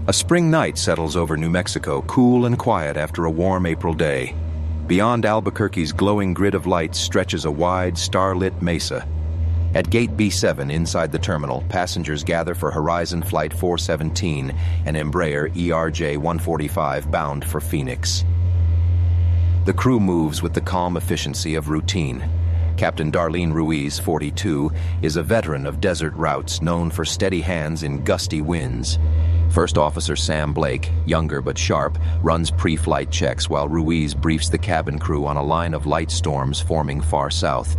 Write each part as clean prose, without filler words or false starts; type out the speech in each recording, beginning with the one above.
A spring night settles over New Mexico, cool and quiet after a warm April day. Beyond Albuquerque's glowing grid of lights stretches a wide, starlit mesa. At Gate B7 inside the terminal, passengers gather for Horizon Flight 417, an Embraer ERJ-145 bound for Phoenix. The crew moves with the calm efficiency of routine. Captain Darlene Ruiz, 42, is a veteran of desert routes known for steady hands in gusty winds. First Officer Sam Blake, younger but sharp, runs pre-flight checks while Ruiz briefs the cabin crew on a line of light storms forming far south.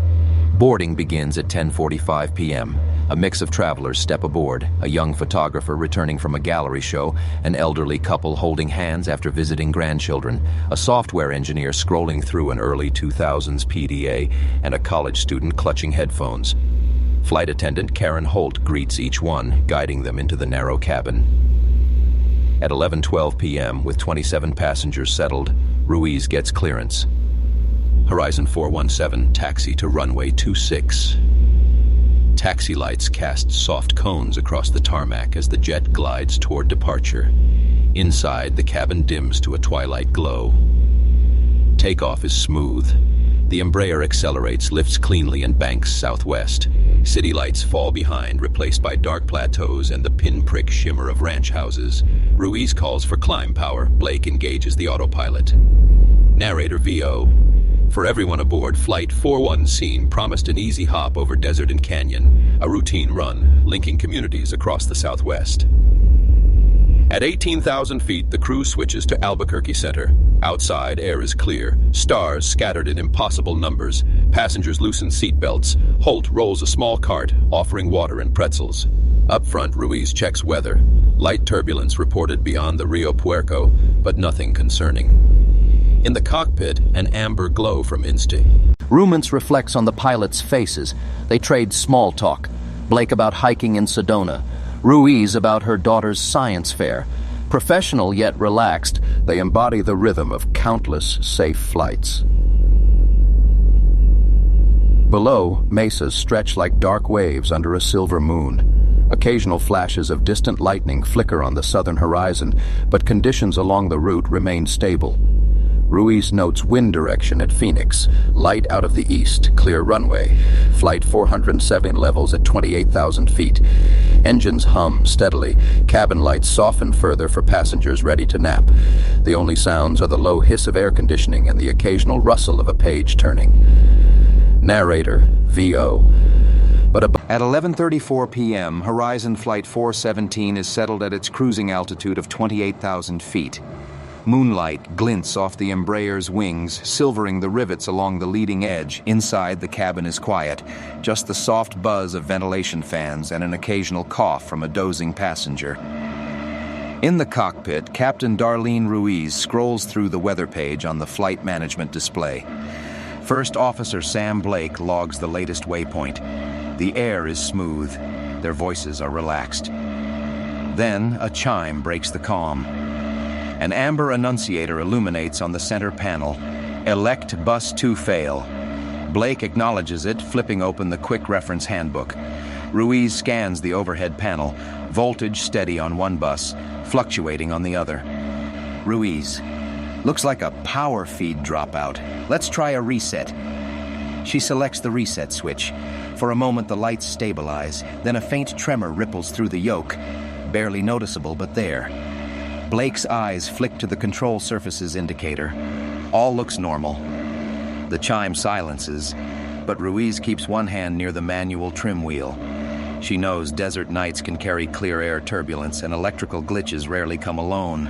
Boarding begins at 10:45 p.m. A mix of travelers step aboard, a young photographer returning from a gallery show, an elderly couple holding hands after visiting grandchildren, a software engineer scrolling through an early 2000s PDA, and a college student clutching headphones. Flight attendant Karen Holt greets each one, guiding them into the narrow cabin. At 11:12 p.m., with 27 passengers settled, Ruiz gets clearance. Horizon 417, taxi to runway 26. Taxi lights cast soft cones across the tarmac as the jet glides toward departure. Inside, the cabin dims to a twilight glow. Takeoff is smooth. The Embraer accelerates, lifts cleanly, and banks southwest. City lights fall behind, replaced by dark plateaus and the pinprick shimmer of ranch houses. Ruiz calls for climb power. Blake engages the autopilot. Narrator VO. For everyone aboard, Flight 417 promised an easy hop over desert and canyon, a routine run, linking communities across the Southwest. At 18,000 feet, the crew switches to Albuquerque Center. Outside, air is clear, stars scattered in impossible numbers. Passengers loosen seatbelts. Holt rolls a small cart, offering water and pretzels. Up front, Ruiz checks weather. Light turbulence reported beyond the Rio Puerco, but nothing concerning. In the cockpit, an amber glow from Insti. Rumance reflects on the pilots' faces. They trade small talk. Blake about hiking in Sedona. Ruiz about her daughter's science fair. Professional yet relaxed, they embody the rhythm of countless safe flights. Below, mesas stretch like dark waves under a silver moon. Occasional flashes of distant lightning flicker on the southern horizon, but conditions along the route remain stable. Ruiz notes wind direction at Phoenix, light out of the east, clear runway. Flight 407 levels at 28,000 feet. Engines hum steadily, cabin lights soften further for passengers ready to nap. The only sounds are the low hiss of air conditioning and the occasional rustle of a page turning. Narrator, VO. At 11:34 p.m., Horizon Flight 417 is settled at its cruising altitude of 28,000 feet. Moonlight glints off the Embraer's wings, silvering the rivets along the leading edge. Inside, the cabin is quiet, just the soft buzz of ventilation fans and an occasional cough from a dozing passenger. In the cockpit, Captain Darlene Ruiz scrolls through the weather page on the flight management display. First Officer Sam Blake logs the latest waypoint. The air is smooth. Their voices are relaxed. Then, a chime breaks the calm. An amber annunciator illuminates on the center panel. Elect bus to fail. Blake acknowledges it, flipping open the quick reference handbook. Ruiz scans the overhead panel, voltage steady on one bus, fluctuating on the other. Ruiz. Looks like a power feed dropout. Let's try a reset. She selects the reset switch. For a moment, the lights stabilize, then a faint tremor ripples through the yoke. Barely noticeable, but there. Blake's eyes flick to the control surfaces indicator. All looks normal. The chime silences, but Ruiz keeps one hand near the manual trim wheel. She knows desert nights can carry clear air turbulence and electrical glitches rarely come alone.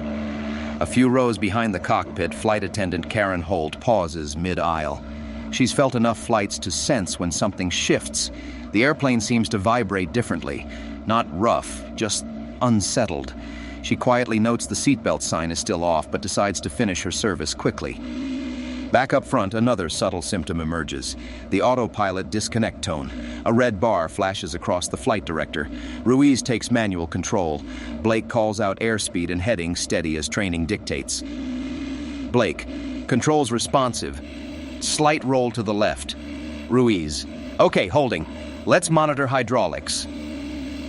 A few rows behind the cockpit, flight attendant Karen Holt pauses mid-aisle. She's felt enough flights to sense when something shifts. The airplane seems to vibrate differently. Not rough, just unsettled. She quietly notes the seatbelt sign is still off, but decides to finish her service quickly. Back up front, another subtle symptom emerges. The autopilot disconnect tone. A red bar flashes across the flight director. Ruiz takes manual control. Blake calls out airspeed and heading steady as training dictates. Blake, controls responsive. Slight roll to the left. Ruiz, okay, holding. Let's monitor hydraulics.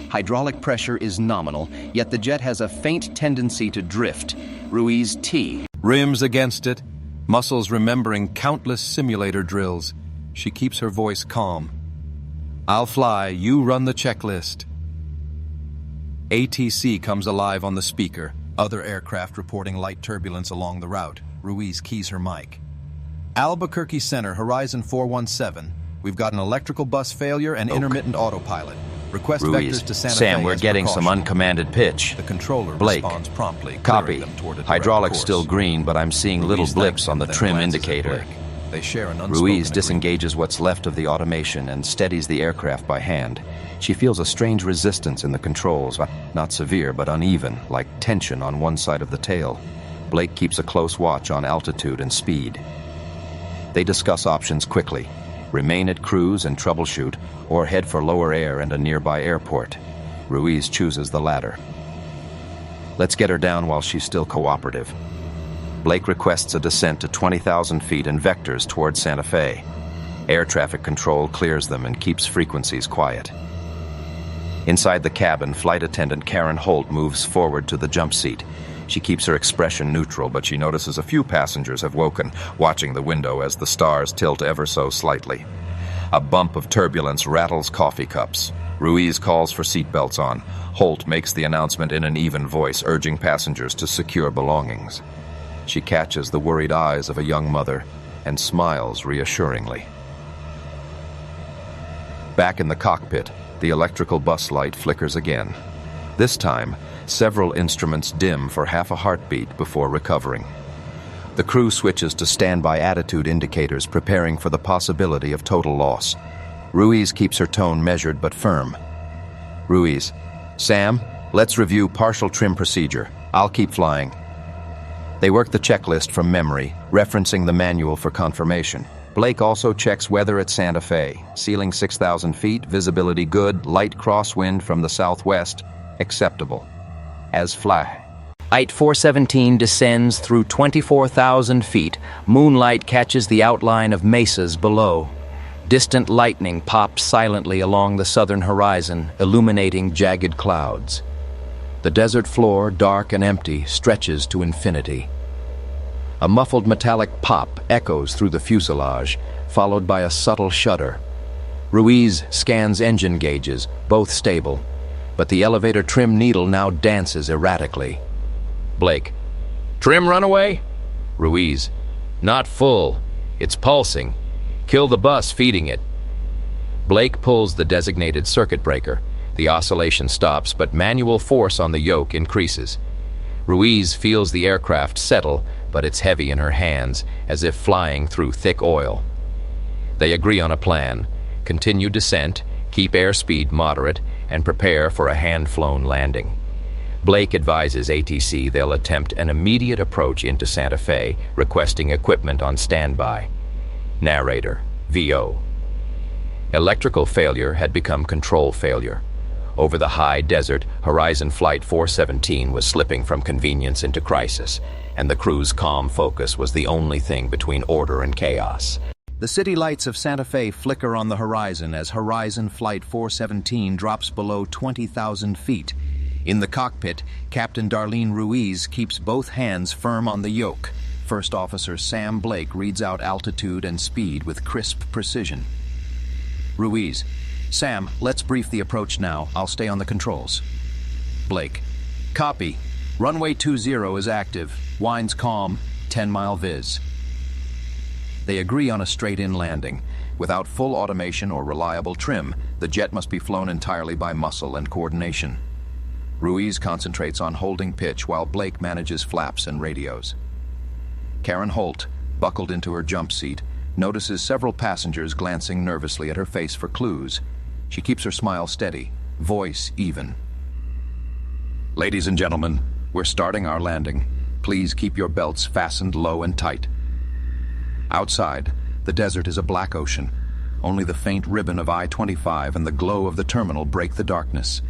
Hydraulic pressure is nominal, yet the jet has a faint tendency to drift. Ruiz T. Rims against it, muscles remembering countless simulator drills. She keeps her voice calm. I'll fly, you run the checklist. ATC comes alive on the speaker. Other aircraft reporting light turbulence along the route. Ruiz keys her mic. Albuquerque Center, Horizon 417. We've got an electrical bus failure and intermittent autopilot. Request Ruiz, vectors to Santa Fe. Sam, we're as getting some precaution. uncommanded pitch. The controller Blake, responds promptly. Copy. Them toward a direct Hydraulics course. still green, but I'm seeing little Ruiz blips thanks on the him, then trim glances at indicator. Blake. They share an unspoken Ruiz agreement. disengages what's left of the automation and steadies the aircraft by hand. She feels a strange resistance in the controls, not severe but uneven, like tension on one side of the tail. Blake keeps a close watch on altitude and speed. They discuss options quickly. Remain at cruise and troubleshoot, or head for lower air and a nearby airport. Ruiz chooses the latter. Let's get her down while she's still cooperative. Blake requests a descent to 20,000 feet and vectors towards Santa Fe. Air traffic control clears them and keeps frequencies quiet. Inside the cabin, flight attendant Karen Holt moves forward to the jump seat. She keeps her expression neutral, but she notices a few passengers have woken, watching the window as the stars tilt ever so slightly. A bump of turbulence rattles coffee cups. Ruiz calls for seatbelts on. Holt makes the announcement in an even voice, urging passengers to secure belongings. She catches the worried eyes of a young mother and smiles reassuringly. Back in the cockpit, the electrical bus light flickers again. This time, several instruments dim for half a heartbeat before recovering. The crew switches to standby attitude indicators, preparing for the possibility of total loss. Ruiz keeps her tone measured but firm. Ruiz, Sam, let's review partial trim procedure. I'll keep flying. They work the checklist from memory, referencing the manual for confirmation. Blake also checks weather at Santa Fe. Ceiling 6,000 feet, visibility good, light crosswind from the southwest, acceptable. As fly. Flight 417 descends through 24,000 feet. Moonlight catches the outline of mesas below. Distant lightning pops silently along the southern horizon, illuminating jagged clouds. The desert floor, dark and empty, stretches to infinity. A muffled metallic pop echoes through the fuselage, followed by a subtle shudder. Ruiz scans engine gauges, both stable, but the elevator trim needle now dances erratically. Blake, trim runaway? Ruiz, not full. It's pulsing. Kill the bus feeding it. Blake pulls the designated circuit breaker. The oscillation stops, but manual force on the yoke increases. Ruiz feels the aircraft settle, but it's heavy in her hands, as if flying through thick oil. They agree on a plan. Continue descent, keep airspeed moderate, and prepare for a hand-flown landing. Blake advises ATC they'll attempt an immediate approach into Santa Fe, requesting equipment on standby. Narrator, VO. Electrical failure had become control failure. Over the high desert, Horizon Flight 417 was slipping from convenience into crisis, and the crew's calm focus was the only thing between order and chaos. The city lights of Santa Fe flicker on the horizon as Horizon Flight 417 drops below 20,000 feet. In the cockpit, Captain Darlene Ruiz keeps both hands firm on the yoke. First Officer Sam Blake reads out altitude and speed with crisp precision. Ruiz, Sam, let's brief the approach now. I'll stay on the controls. Blake, copy. Runway 20 is active. Winds calm, 10-mile viz. They agree on a straight-in landing. Without full automation or reliable trim, the jet must be flown entirely by muscle and coordination. Ruiz concentrates on holding pitch while Blake manages flaps and radios. Karen Holt, buckled into her jump seat, notices several passengers glancing nervously at her face for clues. She keeps her smile steady, voice even. Ladies and gentlemen, we're starting our landing. Please keep your belts fastened low and tight. Outside, the desert is a black ocean. Only the faint ribbon of I-25 and the glow of the terminal break the darkness.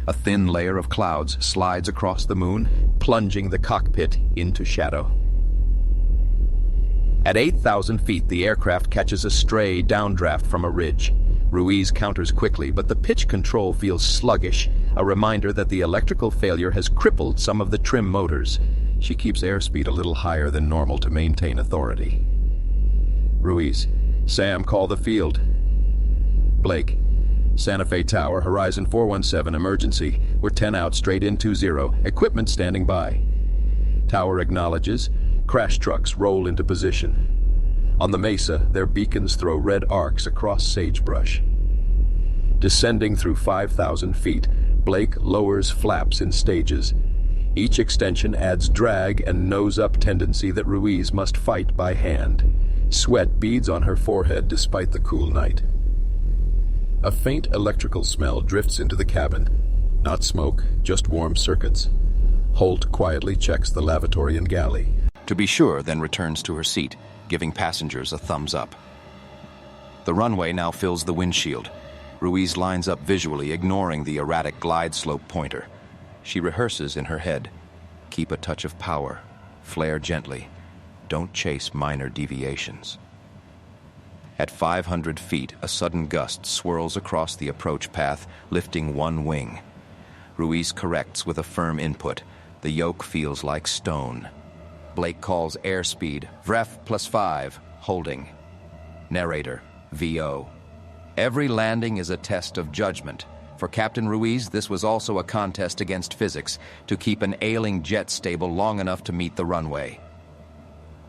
A thin layer of clouds slides across the moon, plunging the cockpit into shadow. At 8,000 feet, the aircraft catches a stray downdraft from a ridge. Ruiz counters quickly, but the pitch control feels sluggish. a reminder that the electrical failure has crippled some of the trim motors. She keeps airspeed a little higher than normal to maintain authority. Ruiz, Sam, call the field. Blake, Santa Fe Tower, Horizon 417, emergency. We're 10 out, straight in 20. Equipment standing by. Tower acknowledges. Crash trucks roll into position. On the mesa, their beacons throw red arcs across sagebrush. Descending through 5,000 feet, Blake lowers flaps in stages. Each extension adds drag and nose-up tendency that Ruiz must fight by hand. Sweat beads on her forehead despite the cool night. A faint electrical smell drifts into the cabin. Not smoke, just warm circuits. Holt quietly checks the lavatory and galley. To be sure, then returns to her seat, giving passengers a thumbs up. The runway now fills the windshield. Ruiz lines up visually, ignoring the erratic glide slope pointer. She rehearses in her head. Keep a touch of power. Flare gently. Don't chase minor deviations. At 500 feet, a sudden gust swirls across the approach path, lifting one wing. Ruiz corrects with a firm input. The yoke feels like stone. Blake calls airspeed, VREF +5, holding. Narrator, VO. Every landing is a test of judgment. For Captain Ruiz, this was also a contest against physics, to keep an ailing jet stable long enough to meet the runway.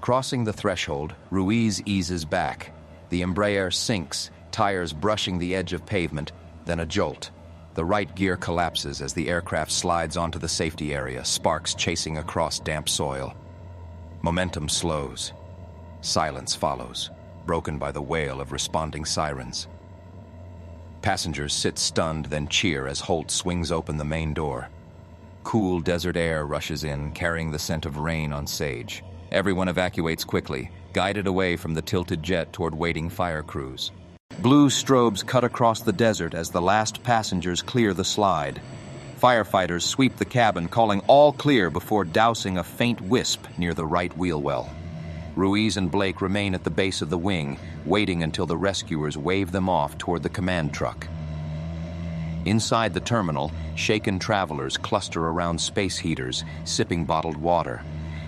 Crossing the threshold, Ruiz eases back. The Embraer sinks, tires brushing the edge of pavement, then a jolt. The right gear collapses as the aircraft slides onto the safety area, sparks chasing across damp soil. Momentum slows. Silence follows, broken by the wail of responding sirens. Passengers sit stunned, then cheer as Holt swings open the main door. Cool desert air rushes in, carrying the scent of rain on sage. Everyone evacuates quickly, guided away from the tilted jet toward waiting fire crews. Blue strobes cut across the desert as the last passengers clear the slide. Firefighters sweep the cabin, calling all clear before dousing a faint wisp near the right wheel well. Ruiz and Blake remain at the base of the wing, waiting until the rescuers wave them off toward the command truck. Inside the terminal, shaken travelers cluster around space heaters, sipping bottled water.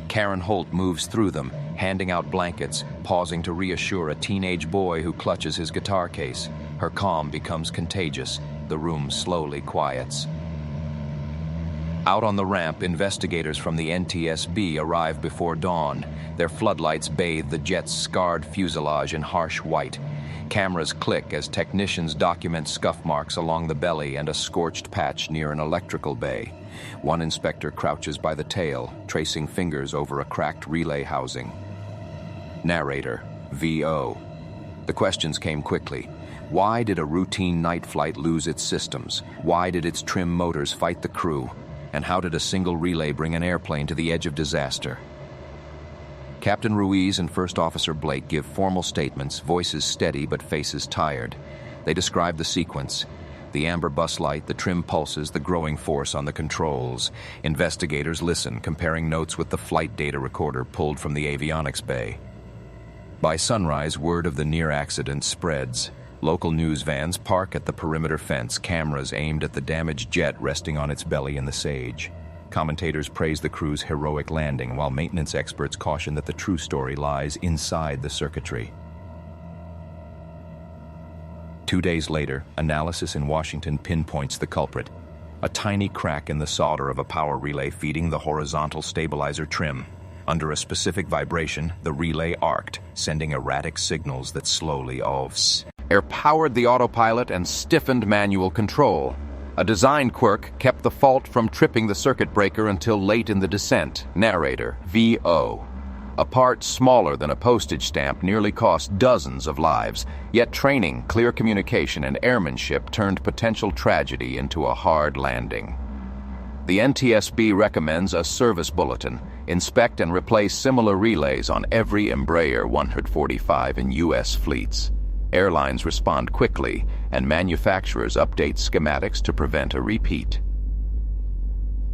Karen Holt moves through them, handing out blankets, pausing to reassure a teenage boy who clutches his guitar case. Her calm becomes contagious. The room slowly quiets. Out on the ramp, investigators from the NTSB arrive before dawn. Their floodlights bathe the jet's scarred fuselage in harsh white. Cameras click as technicians document scuff marks along the belly and a scorched patch near an electrical bay. One inspector crouches by the tail, tracing fingers over a cracked relay housing. Narrator, VO. The questions came quickly. Why did a routine night flight lose its systems? Why did its trim motors fight the crew? And how did a single relay bring an airplane to the edge of disaster? Captain Ruiz and First Officer Blake give formal statements, voices steady but faces tired. They describe the sequence. The amber bus light, the trim pulses, the growing force on the controls. Investigators listen, comparing notes with the flight data recorder pulled from the avionics bay. By sunrise, word of the near accident spreads. Local news vans park at the perimeter fence, cameras aimed at the damaged jet resting on its belly in the sage. Commentators praise the crew's heroic landing, while maintenance experts caution that the true story lies inside the circuitry. 2 days later, analysis in Washington pinpoints the culprit. A tiny crack in the solder of a power relay feeding the horizontal stabilizer trim. Under a specific vibration, the relay arced, sending erratic signals that slowly Air powered the autopilot and stiffened manual control. A design quirk kept the fault from tripping the circuit breaker until late in the descent. Narrator, VO. A part smaller than a postage stamp nearly cost dozens of lives, yet training, clear communication, and airmanship turned potential tragedy into a hard landing. The NTSB recommends a service bulletin. Inspect and replace similar relays on every Embraer 145 in U.S. fleets. Airlines respond quickly, and manufacturers update schematics to prevent a repeat.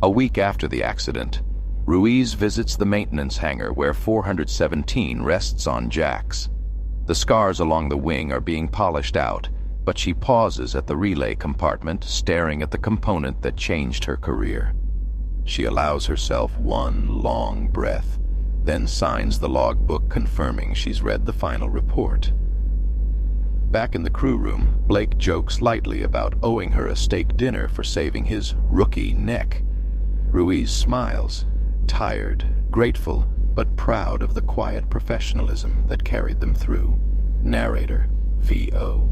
A week after the accident, Ruiz visits the maintenance hangar where 417 rests on jacks. The scars along the wing are being polished out, But she pauses at the relay compartment, staring at the component that changed her career. She allows herself one long breath, then signs the logbook confirming she's read the final report. Back in the crew room, Blake jokes lightly about owing her a steak dinner for saving his rookie neck. Ruiz smiles, tired, grateful, but proud of the quiet professionalism that carried them through. Narrator, V.O.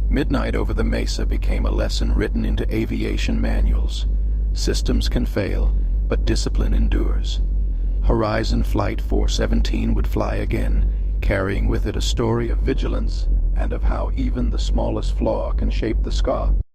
Midnight over the Mesa became a lesson written into aviation manuals. Systems can fail, but discipline endures. Horizon Flight 417 would fly again, carrying with it a story of vigilance and of how even the smallest flaw can shape the sky.